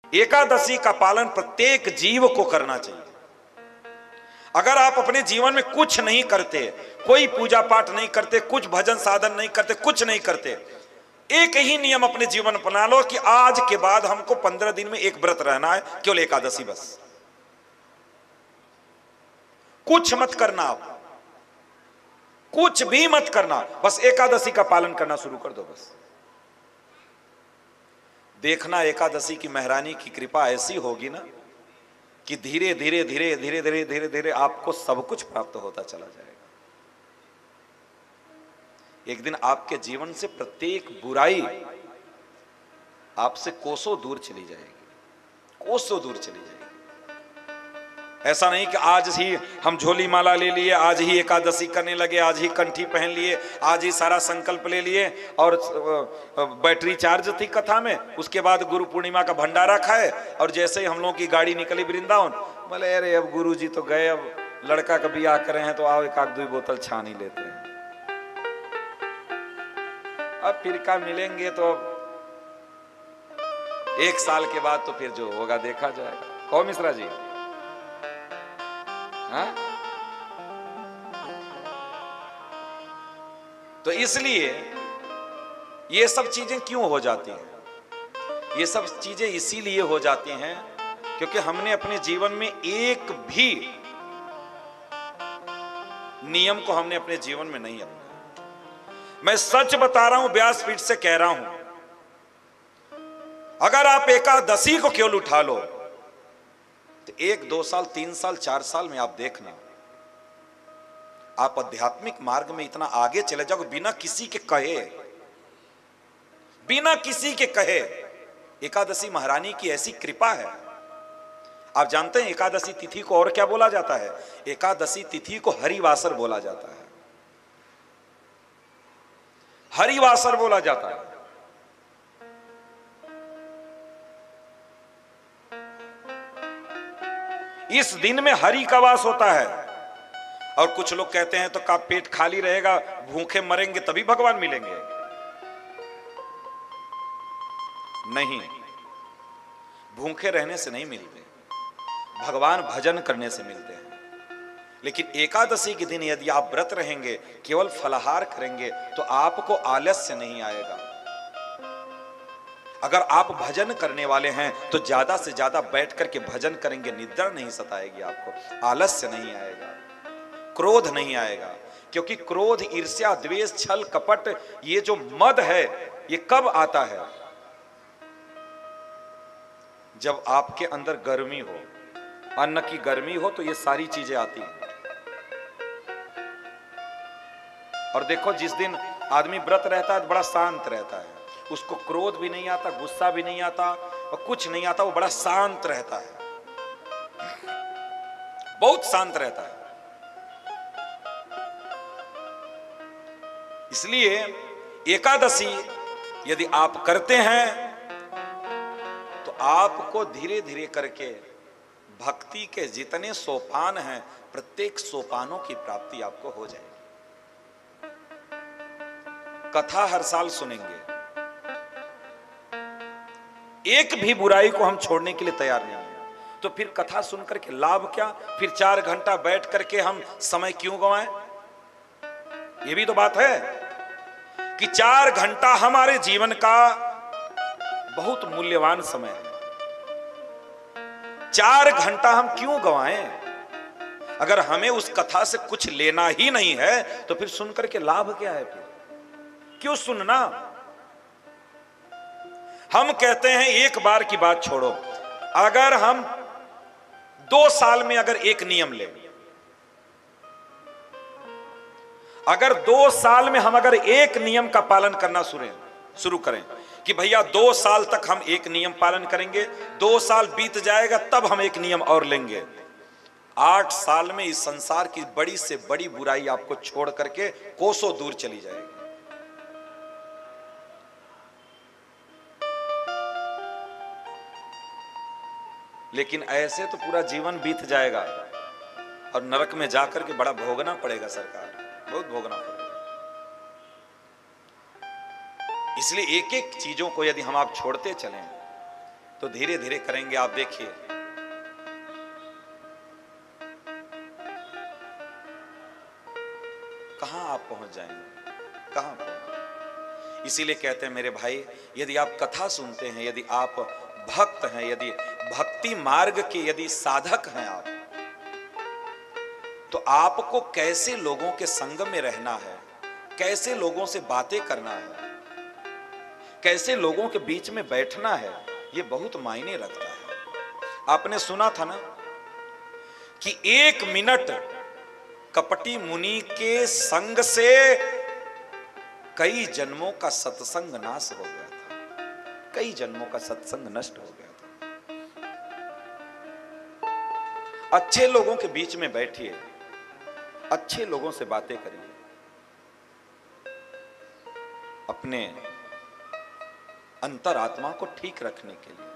एकादशी का पालन प्रत्येक जीव को करना चाहिए। अगर आप अपने जीवन में कुछ नहीं करते, कोई पूजा पाठ नहीं करते, कुछ भजन साधन नहीं करते, कुछ नहीं करते, एक ही नियम अपने जीवन में अपना लो कि आज के बाद हमको 15 दिन में एक व्रत रहना है, केवल एकादशी बस। कुछ मत करना, आप कुछ भी मत करना, बस एकादशी का पालन करना शुरू कर दो। बस देखना एकादशी की महारानी की कृपा ऐसी होगी ना कि धीरे धीरे धीरे धीरे धीरे धीरे धीरे आपको सब कुछ प्राप्त होता चला जाएगा। एक दिन आपके जीवन से प्रत्येक बुराई आपसे कोसों दूर चली जाएगी, कोसों दूर चली जाएगी। ऐसा नहीं कि आज ही हम झोली माला ले लिए, आज ही एकादशी करने लगे, आज ही कंठी पहन लिए, आज ही सारा संकल्प ले लिए और बैटरी चार्ज थी कथा में, उसके बाद गुरु पूर्णिमा का भंडारा खाए और जैसे ही हम लोगों की गाड़ी निकली वृंदावन, बोले अरे अब गुरु जी तो गए, अब लड़का का ब्याह करे हैं तो आओ एक आध 2 बोतल छान ही लेते हैं, अब फिर का मिलेंगे तो अब 1 साल के बाद तो फिर जो होगा देखा जाएगा। कहो मिश्रा जी, हाँ? तो इसलिए ये सब चीजें क्यों हो जाती हैं? ये सब चीजें इसीलिए हो जाती हैं क्योंकि हमने अपने जीवन में एक भी नियम को हमने अपने जीवन में नहीं अपनाया। मैं सच बता रहा हूं, व्यासपीठ से कह रहा हूं, अगर आप एकादशी को केवल उठा लो तो 1, 2 साल, 3 साल, 4 साल में आप देखना आप आध्यात्मिक मार्ग में इतना आगे चले जाओगे बिना किसी के कहे, बिना किसी के कहे। एकादशी महारानी की ऐसी कृपा है। आप जानते हैं एकादशी तिथि को और क्या बोला जाता है? एकादशी तिथि को हरिवासर बोला जाता है, हरिवासर बोला जाता है। इस दिन में हरि का वास होता है। और कुछ लोग कहते हैं तो का पेट खाली रहेगा, भूखे मरेंगे तभी भगवान मिलेंगे। नहीं, भूखे रहने से नहीं मिलते, भगवान भजन करने से मिलते हैं। लेकिन एकादशी के दिन यदि आप व्रत रहेंगे, केवल फलाहार करेंगे तो आपको आलस्य नहीं आएगा। अगर आप भजन करने वाले हैं तो ज्यादा से ज्यादा बैठ करके भजन करेंगे, निद्रा नहीं सताएगी आपको, आलस्य नहीं आएगा, क्रोध नहीं आएगा। क्योंकि क्रोध, ईर्ष्या, द्वेष, छल, कपट, ये जो मद है ये कब आता है? जब आपके अंदर गर्मी हो, अन्न की गर्मी हो, तो ये सारी चीजें आती हैं। और देखो जिस दिन आदमी व्रत रहता है तो बड़ा शांत रहता है, उसको क्रोध भी नहीं आता, गुस्सा भी नहीं आता और कुछ नहीं आता, वो बड़ा शांत रहता है, बहुत शांत रहता है। इसलिए एकादशी यदि आप करते हैं तो आपको धीरे धीरे करके भक्ति के जितने सोपान हैं, प्रत्येक सोपानों की प्राप्ति आपको हो जाएगी। कथा हर साल सुनेंगे, एक भी बुराई को हम छोड़ने के लिए तैयार नहीं है, तो फिर कथा सुनकर के लाभ क्या? फिर 4 घंटा बैठ करके हम समय क्यों गंवाएं? ये भी तो बात है कि 4 घंटा हमारे जीवन का बहुत मूल्यवान समय है। 4 घंटा हम क्यों गंवाएं? अगर हमें उस कथा से कुछ लेना ही नहीं है तो फिर सुनकर के लाभ क्या है? फिर क्यों सुनना? हम कहते हैं एक बार की बात छोड़ो, अगर हम 2 साल में अगर एक नियम ले, अगर 2 साल में हम अगर एक नियम का पालन करना शुरू करें कि भैया 2 साल तक हम एक नियम पालन करेंगे, 2 साल बीत जाएगा तब हम एक नियम और लेंगे, 8 साल में इस संसार की बड़ी से बड़ी बुराई आपको छोड़ करके कोसों दूर चली जाएगी। लेकिन ऐसे तो पूरा जीवन बीत जाएगा और नरक में जाकर के बड़ा भोगना पड़ेगा सरकार, बहुत भोगना पड़ेगा। इसलिए एक एक चीजों को यदि हम आप छोड़ते चलें तो धीरे धीरे करेंगे, आप देखिए। कहां आप पहुंच जाएंगे, कहां पहुंच। इसीलिए कहते हैं मेरे भाई, यदि आप कथा सुनते हैं, यदि आप भक्त हैं, यदि भक्ति मार्ग के यदि साधक हैं आप, तो आपको कैसे लोगों के संग में रहना है, कैसे लोगों से बातें करना है, कैसे लोगों के बीच में बैठना है, ये बहुत मायने रखता है। आपने सुना था ना कि 1 मिनट कपटी मुनि के संग से कई जन्मों का सत्संग नाश हो गया था, कई जन्मों का सत्संग नष्ट हो गया था। अच्छे लोगों के बीच में बैठिए, अच्छे लोगों से बातें करिए, अपने अंतरात्मा को ठीक रखने के लिए।